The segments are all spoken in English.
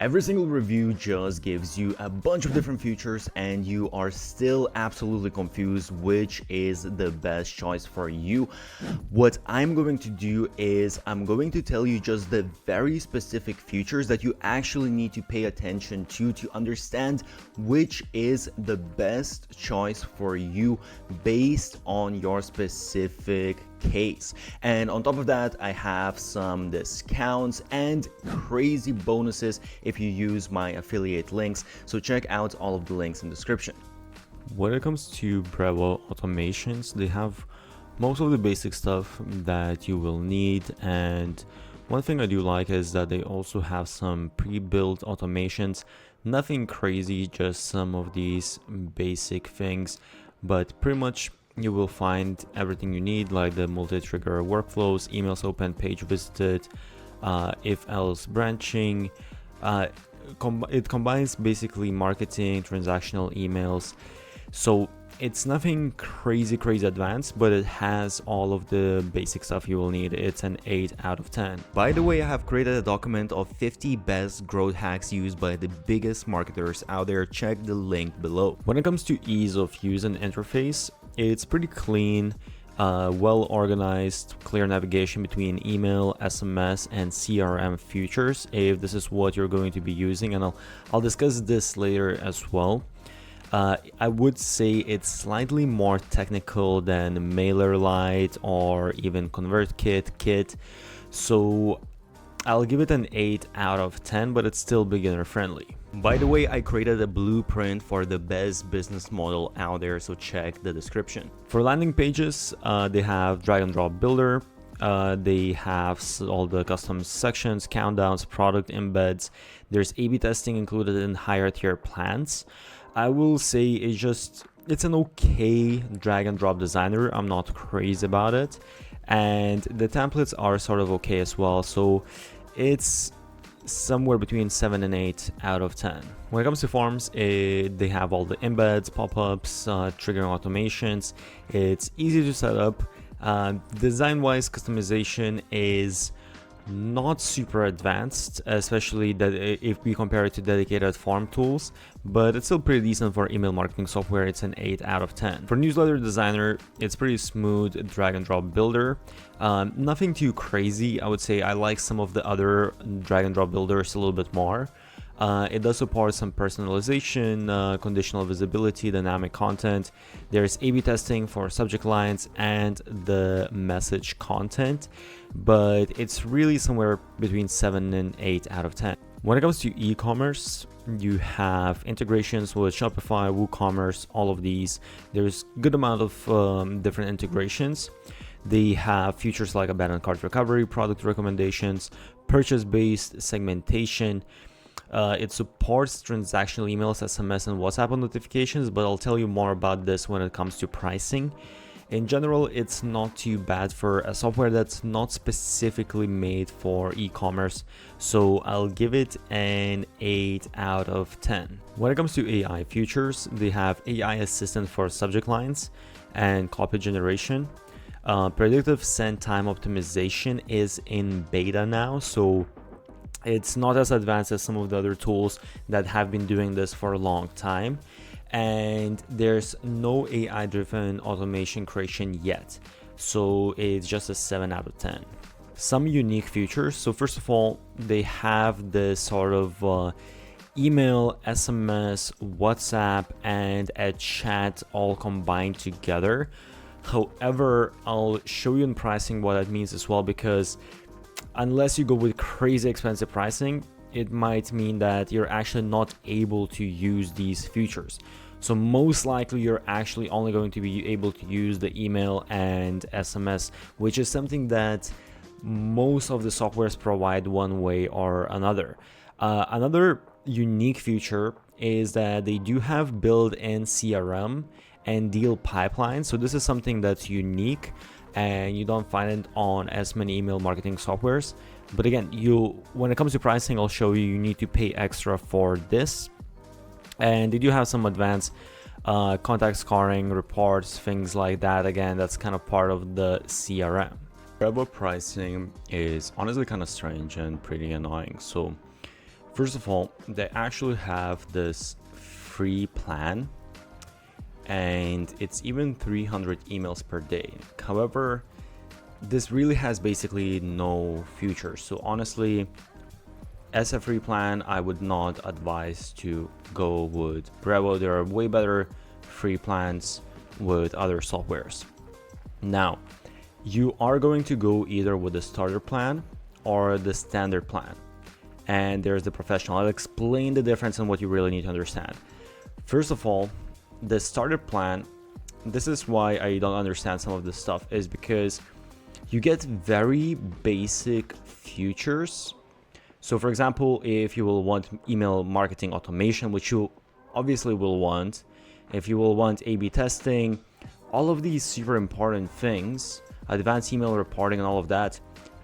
Every single review just gives you a bunch of different features and you are still absolutely confused which is the best choice for you. What I'm going to do is I'm going to tell you just the very specific features that you actually need to pay attention to understand which is the best choice for you based on your specific case. And on top of that, I have some discounts and crazy bonuses if you use my affiliate links, so check out all of the links in the description. When it comes to Brevo automations, they have most of the basic stuff that you will need, and one thing I do like is that they also have some pre-built automations. Nothing crazy, just some of these basic things, but pretty much you will find everything you need, like the multi-trigger workflows, emails open, page visited, if-else branching. It combines basically marketing, transactional emails. So it's nothing crazy advanced, but it has all of the basic stuff you will need. It's an 8 out of 10. By the way, I have created a document of 50 best growth hacks used by the biggest marketers out there. Check the link below. When it comes to ease of use and interface, it's pretty clean, well organized, clear navigation between email, SMS, and CRM features if this is what you're going to be using, and I'll discuss this later as well. I would say it's slightly more technical than MailerLite or even ConvertKit, so I'll give it an 8 out of 10, but it's still beginner friendly. By the way, I created a blueprint for the best business model out there, so check the description. For landing pages, they have drag and drop builder. They have all the custom sections, countdowns, product embeds. There's A/B testing included in higher tier plans. I will say it's an okay drag and drop designer. I'm not crazy about it, and the templates are sort of okay as well, so it's somewhere between 7 and 8 out of 10. When it comes to forms, they have all the embeds, pop-ups, triggering automations. It's easy to set up. Design-wise, customization is not super advanced, especially that if we compare it to dedicated form tools, but it's still pretty decent for email marketing software. It's an 8 out of 10. For newsletter designer, it's pretty smooth drag and drop builder. Nothing too crazy. I would say I like some of the other drag and drop builders a little bit more. It does support some personalization, conditional visibility, dynamic content. There's A/B testing for subject lines and the message content, but it's really somewhere between 7 and 8 out of 10. When it comes to e-commerce, you have integrations with Shopify, WooCommerce, all of these. There's a good amount of different integrations. They have features like abandoned cart recovery, product recommendations, purchase-based segmentation. It supports transactional emails, SMS, and WhatsApp notifications, but I'll tell you more about this when it comes to pricing. In general, it's not too bad for a software that's not specifically made for e-commerce, so I'll give it an 8 out of 10. When it comes to AI features, they have AI assistant for subject lines and copy generation. Predictive send time optimization is in beta now, so it's not as advanced as some of the other tools that have been doing this for a long time, and there's no AI driven automation creation yet, so it's just a 7 out of 10. Some unique features. So first of all, they have this sort of email, SMS, WhatsApp, and a chat all combined together. However, I'll show you in pricing what that means as well, because unless you go with crazy expensive pricing, it might mean that you're actually not able to use these features. So most likely you're actually only going to be able to use the email and SMS, which is something that most of the softwares provide one way or another. Another unique feature is that they do have built-in CRM and deal pipelines. So this is something that's unique, and you don't find it on as many email marketing softwares. But again, when it comes to pricing, I'll show you need to pay extra for this. And they do have some advanced contact scoring, reports, things like that. Again, that's kind of part of the CRM. Brevo pricing is honestly kind of strange and pretty annoying. So First of all, they actually have this free plan, and it's even 300 emails per day. However, this really has basically no features. So honestly, as a free plan, I would not advise to go with Brevo. There are way better free plans with other softwares. Now, you are going to go either with the starter plan or the standard plan. And there's the professional. I'll explain the difference and what you really need to understand. First of all, the starter plan, this is why I don't understand some of this stuff, is because you get very basic features. So for example, if you will want email marketing automation, which you obviously will want, if you will want A/B testing, all of these super important things, advanced email reporting and all of that,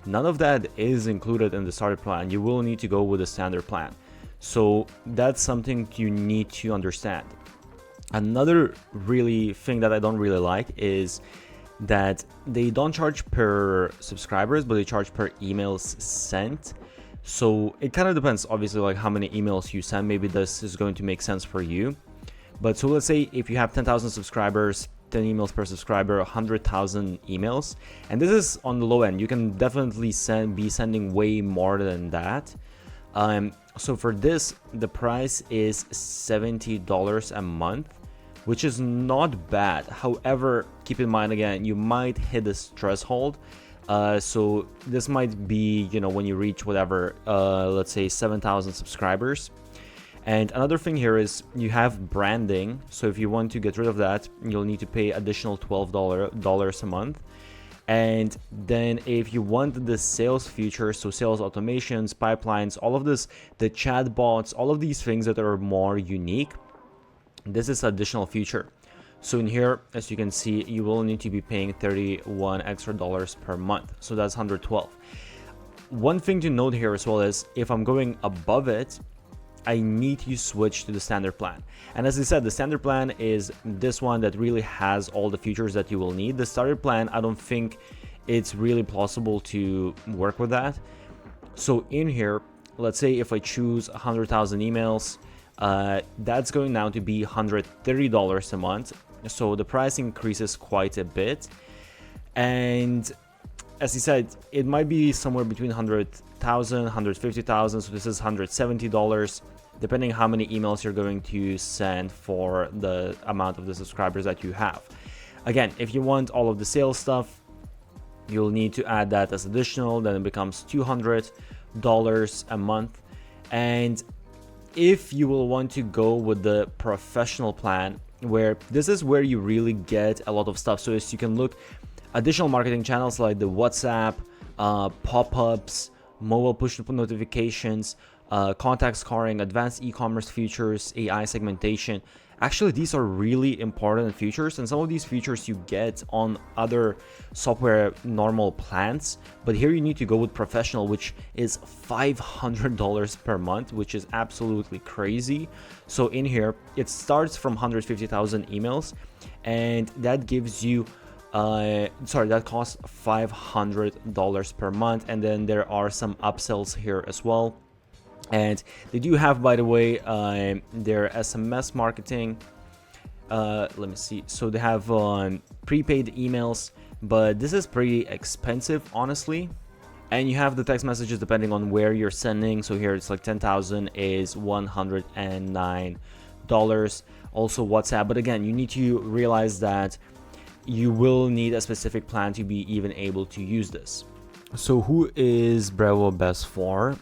none of that is included in the starter plan. You will need to go with the standard plan. So that's something you need to understand. Another really thing that I don't really like is that they don't charge per subscribers, but they charge per emails sent. So it kind of depends, obviously, like how many emails you send. Maybe this is going to make sense for you. But so let's say if you have 10,000 subscribers, 10 emails per subscriber, 100,000 emails, and this is on the low end. You can definitely be sending way more than that. So for this, the price is $70 a month, which is not bad. However, keep in mind, again, you might hit this threshold. So this might be, when you reach whatever, let's say 7,000 subscribers. And another thing here is you have branding. So if you want to get rid of that, you'll need to pay additional $12 a month. And then if you want the sales features, so sales automations, pipelines, all of this, the chat bots, all of these things that are more unique, this is additional feature. So in here, as you can see, you will need to be paying $31 extra per month. So that's 112. One thing to note here as well is if I'm going above it, I need to switch to the standard plan. And as I said, the standard plan is this one that really has all the features that you will need. The starter plan, I don't think it's really possible to work with that. So in here, let's say if I choose 100,000 emails, that's going now to be $130 a month. So the price increases quite a bit. And as I said, it might be somewhere between 100,000, 150,000. So this is $170, depending how many emails you're going to send for the amount of the subscribers that you have. Again, if you want all of the sales stuff, you'll need to add that as additional. Then it becomes $200 a month. And if you will want to go with the professional plan, where this is where you really get a lot of stuff. So as you can look, additional marketing channels like the WhatsApp, pop-ups, mobile push notifications, contact scoring, advanced e-commerce features, AI segmentation. Actually, these are really important features, and some of these features you get on other software normal plans, but here you need to go with professional, which is $500 per month, which is absolutely crazy. So in here, it starts from 150,000 emails, and that gives you that costs $500 per month, and then there are some upsells here as well. And they do have, by the way, their SMS marketing. Let me see. So they have prepaid emails, but this is pretty expensive, honestly. And you have the text messages depending on where you're sending. So here it's like 10,000 is $109. Also WhatsApp. But again, you need to realize that you will need a specific plan to be even able to use this. So who is Brevo best for?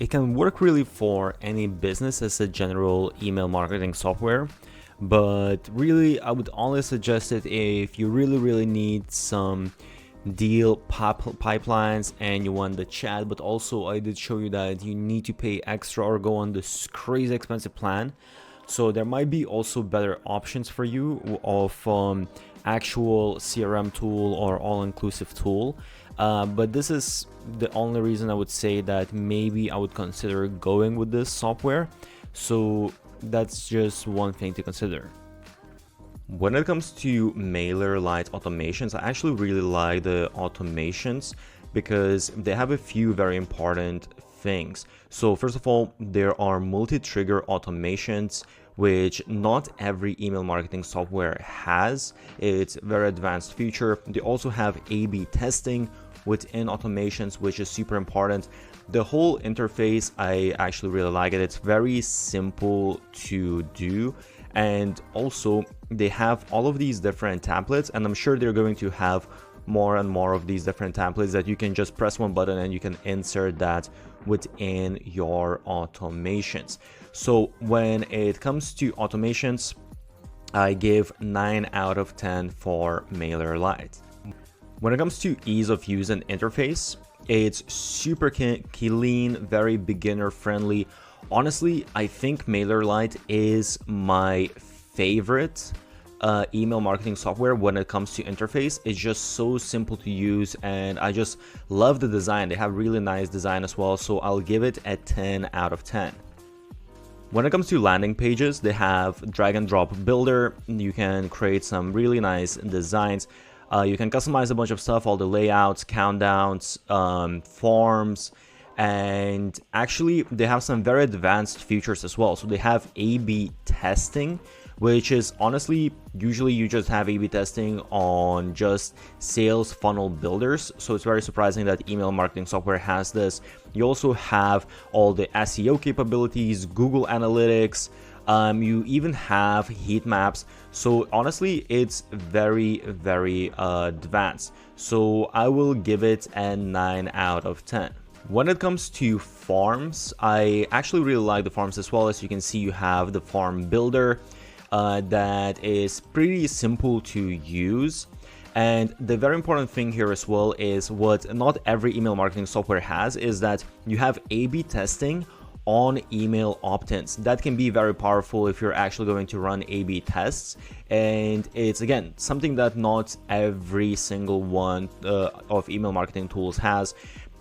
It can work really for any business as a general email marketing software, but really I would only suggest it if you really need some deal pipelines and you want the chat. But also I did show you that you need to pay extra or go on this crazy expensive plan. So there might be also better options for you of actual CRM tool or all-inclusive tool. But this is the only reason I would say that maybe I would consider going with this software. So that's just one thing to consider. When it comes to MailerLite automations, I actually really like the automations because they have a few very important things. So first of all, there are multi-trigger automations, which not every email marketing software has. It's a very advanced feature. They also have A/B testing within automations, which is super important. The whole interface, I actually really like it. It's very simple to do. And also they have all of these different templates, and I'm sure they're going to have more and more of these different templates that you can just press one button and you can insert that within your automations. So when it comes to automations, I give 9 out of 10 for MailerLite. When it comes to ease of use and interface, it's super clean, very beginner friendly. Honestly, I think MailerLite is my favorite email marketing software when it comes to interface. It's just so simple to use, and I just love the design. They have really nice design as well, so I'll give it a 10 out of 10. When it comes to landing pages, they have drag and drop builder. You can create some really nice designs. You can customize a bunch of stuff, all the layouts, countdowns, forms, and actually they have some very advanced features as well. So they have A/B testing, which is honestly, usually you just have A/B testing on just sales funnel builders. So it's very surprising that email marketing software has this. You also have all the SEO capabilities, Google Analytics. You even have heat maps. So honestly, it's very, very advanced. So I will give it a 9 out of 10. When it comes to forms, I actually really like the forms as well. As you can see, you have the form builder that is pretty simple to use. And the very important thing here as well is what not every email marketing software has, is that you have A/B testing on email opt-ins. That can be very powerful if you're actually going to run A/B tests. And it's, again, something that not every single one of email marketing tools has.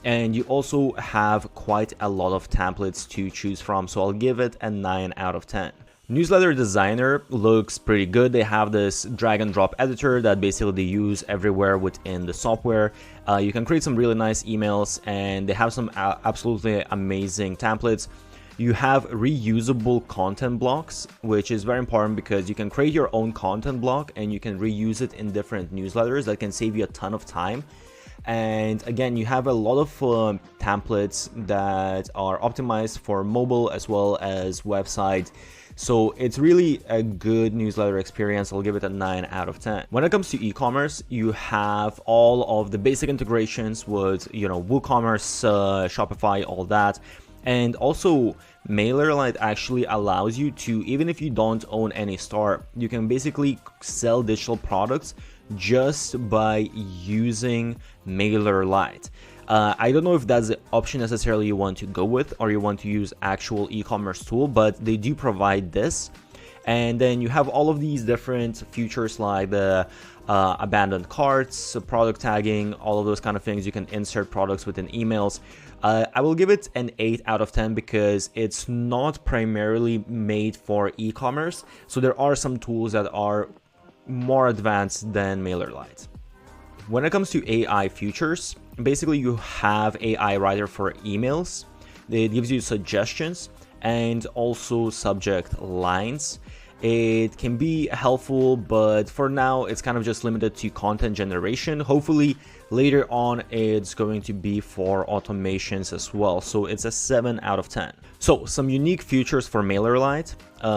And you also have quite a lot of templates to choose from. So I'll give it a 9 out of 10. Newsletter Designer looks pretty good. They have this drag and drop editor that basically they use everywhere within the software. You can create some really nice emails, and they have some absolutely amazing templates. You have reusable content blocks, which is very important because you can create your own content block and you can reuse it in different newsletters. That can save you a ton of time. And again, you have a lot of templates that are optimized for mobile as well as website. So it's really a good newsletter experience. I'll give it a 9 out of 10. When it comes to e-commerce, you have all of the basic integrations with, WooCommerce, Shopify, all that. And also MailerLite actually allows you to, even if you don't own any store, you can basically sell digital products just by using MailerLite. I don't know if that's the option necessarily you want to go with, or you want to use actual e-commerce tool, but they do provide this. And then you have all of these different features like the abandoned carts, product tagging, all of those kind of things. You can insert products within emails. I will give it an 8 out of 10 because it's not primarily made for e-commerce. So there are some tools that are more advanced than MailerLite. When it comes to AI features, basically you have AI writer for emails. It gives you suggestions and also subject lines. It can be helpful, but for now it's kind of just limited to content generation. Hopefully later on it's going to be for automations as well. So it's a 7 out of 10. So some unique features for MailerLite.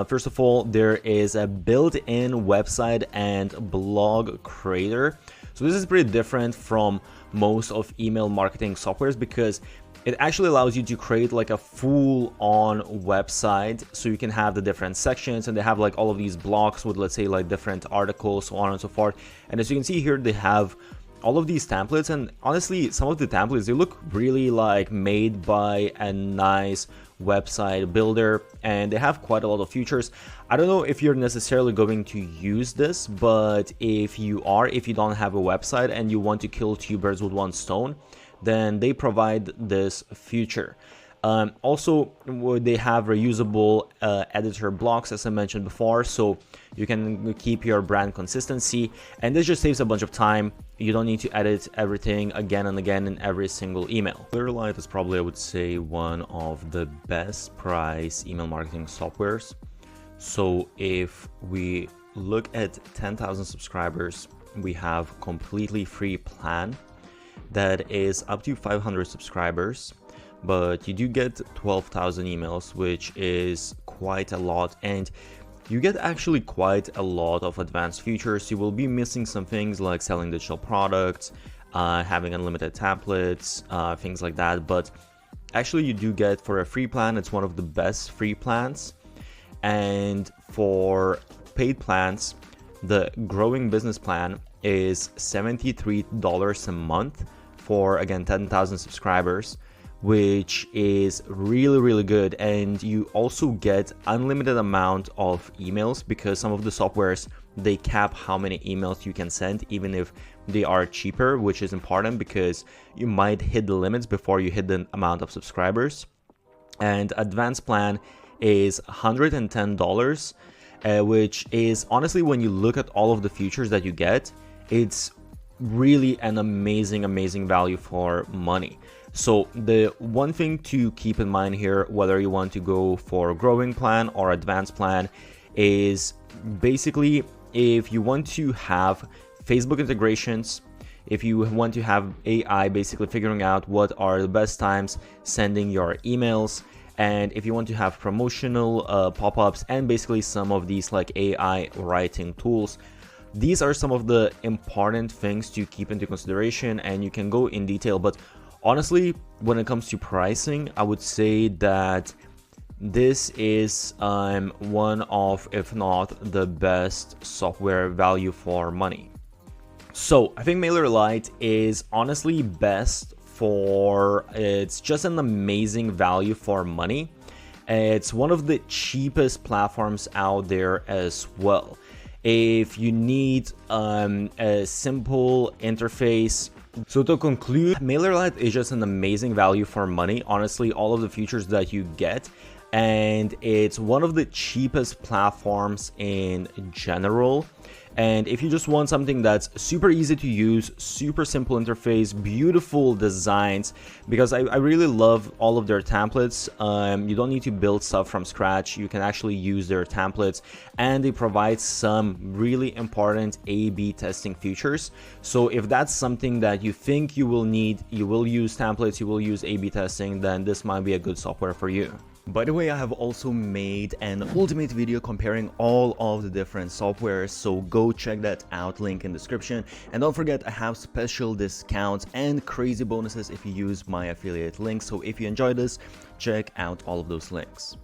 First of all, there is a built-in website and blog creator. So this is pretty different from most of email marketing softwares because it actually allows you to create like a full-on website, so you can have the different sections, and they have like all of these blocks with, let's say, like different articles, so on and so forth. And as you can see here, they have all of these templates, and honestly, some of the templates, they look really like made by a nice website builder, and they have quite a lot of features. I don't know if you're necessarily going to use this, but if you don't have a website and you want to kill two birds with one stone, then they provide this feature. Also, they have reusable editor blocks, as I mentioned before, so you can keep your brand consistency, and this just saves a bunch of time. You don't need to edit everything again and again in every single email. MailerLite is probably, I would say, one of the best price email marketing softwares. So if we look at 10,000 subscribers, we have completely free plan that is up to 500 subscribers, but you do get 12,000 emails, which is quite a lot, and you get actually quite a lot of advanced features. You will be missing some things like selling digital products, having unlimited templates, things like that, but actually you do get, for a free plan, it's one of the best free plans. And for paid plans, the growing business plan is $73 a month for, again, 10,000 subscribers, which is really good. And you also get unlimited amount of emails, because some of the softwares, they cap how many emails you can send, even if they are cheaper, which is important because you might hit the limits before you hit the amount of subscribers. And advanced plan is $110, which is, honestly, when you look at all of the features that you get, it's really an amazing value for money. So the one thing to keep in mind here, whether you want to go for growing plan or advanced plan, is basically if you want to have Facebook integrations, if you want to have AI basically figuring out what are the best times sending your emails, and if you want to have promotional pop-ups and basically some of these like AI writing tools, these are some of the important things to keep into consideration, and you can go in detail. But honestly, when it comes to pricing, I would say that this is one of, if not the best software value for money. So I think MailerLite is honestly best for, it's just an amazing value for money. It's one of the cheapest platforms out there as well. If you need a simple interface. So to conclude, MailerLite is just an amazing value for money. Honestly, all of the features that you get, and it's one of the cheapest platforms in general. And if you just want something that's super easy to use, super simple interface, beautiful designs, because I really love all of their templates. You don't need to build stuff from scratch. You can actually use their templates, and they provide some really important A/B testing features. So if that's something that you think you will need, you will use templates, you will use A/B testing, then this might be a good software for you. By the way, I have also made an ultimate video comparing all of the different softwares, so go check that out, link in description. And don't forget, I have special discounts and crazy bonuses if you use my affiliate link. So if you enjoyed this, check out all of those links.